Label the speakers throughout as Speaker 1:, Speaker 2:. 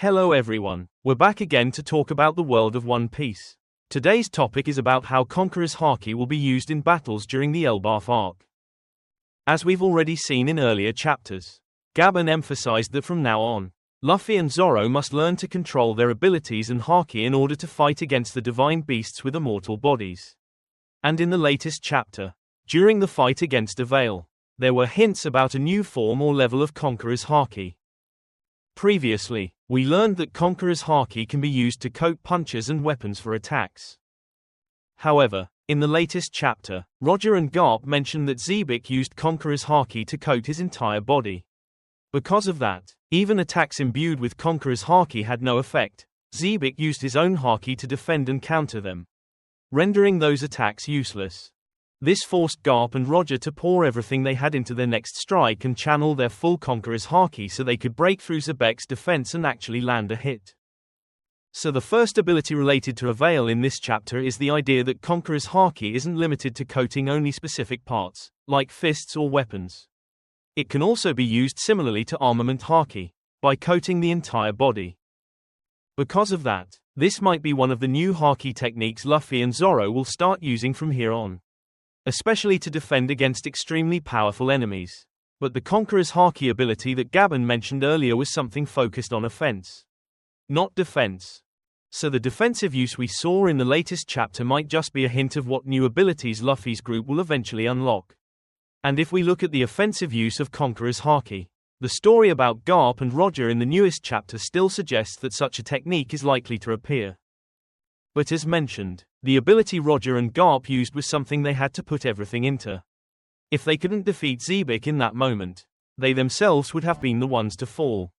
Speaker 1: Hello everyone, we're back again to talk about the world of One Piece. Today's topic is about how Conqueror's Haki will be used in battles during the Elbaf arc. As we've already seen in earlier chapters, Gabon emphasized that from now on, Luffy and Zoro must learn to control their abilities and Haki in order to fight against the divine beasts with immortal bodies. And in the latest chapter, during the fight against a Veil, there were hints about a new form or level of Conqueror's Haki. Previously, we learned that Conqueror's Haki can be used to coat punches and weapons for attacks. However, in the latest chapter, Roger and Garp mentioned that Xebec used Conqueror's Haki to coat his entire body. Because of that, even attacks imbued with Conqueror's Haki had no effect. Xebec used his own Haki to defend and counter them, rendering those attacks useless. This forced Garp and Roger to pour everything they had into their next strike and channel their full Conqueror's Haki so they could break through Xebec's defense and actually land a hit. So the first ability related to a Veil in this chapter is the idea that Conqueror's Haki isn't limited to coating only specific parts, like fists or weapons. It can also be used similarly to armament Haki, by coating the entire body. Because of that, this might be one of the new Haki techniques Luffy and Zoro will start using from here on, especially to defend against extremely powerful enemies. But the Conqueror's Haki ability that Gabon mentioned earlier was something focused on offense, not defense. So the defensive use we saw in the latest chapter might just be a hint of what new abilities Luffy's group will eventually unlock. And if we look at the offensive use of Conqueror's Haki, the story about Garp and Roger in the newest chapter still suggests that such a technique is likely to appear. But as mentioned, the ability Roger and Garp used was something they had to put everything into. If they couldn't defeat Xebec in that moment, they themselves would have been the ones to fall.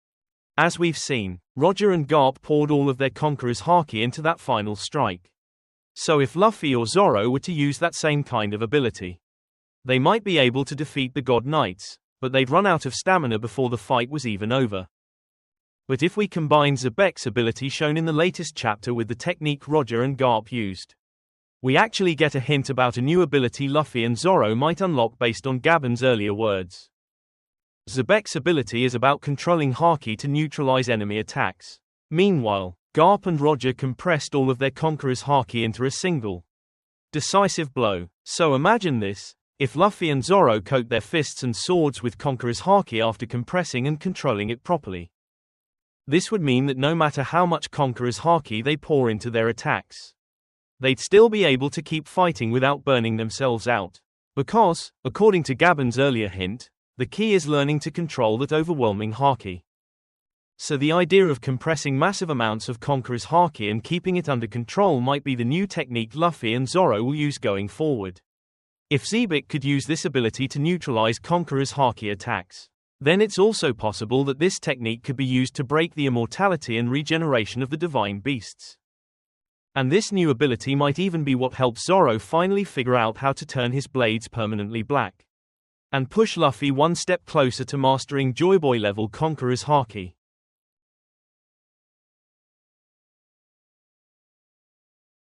Speaker 1: As we've seen, Roger and Garp poured all of their Conqueror's Haki into that final strike. So if Luffy or Zoro were to use that same kind of ability, they might be able to defeat the God Knights, but they'd run out of stamina before the fight was even over. But if we combine Xebec's ability shown in the latest chapter with the technique Roger and Garp used, we actually get a hint about a new ability Luffy and Zoro might unlock based on Gabon's earlier words. Xebec's ability is about controlling Haki to neutralize enemy attacks. Meanwhile, Garp and Roger compressed all of their Conqueror's Haki into a single, decisive blow. So imagine this: if Luffy and Zoro coat their fists and swords with Conqueror's Haki after compressing and controlling it properly. This would mean that no matter how much Conqueror's Haki they pour into their attacks, they'd still be able to keep fighting without burning themselves out. Because, according to Gabon's earlier hint, the key is learning to control that overwhelming Haki. So the idea of compressing massive amounts of Conqueror's Haki and keeping it under control might be the new technique Luffy and Zoro will use going forward. If Xebec could use this ability to neutralize Conqueror's Haki attacks, then it's also possible that this technique could be used to break the immortality and regeneration of the divine beasts. And this new ability might even be what helps Zoro finally figure out how to turn his blades permanently black, and push Luffy one step closer to mastering Joy Boy level Conqueror's Haki.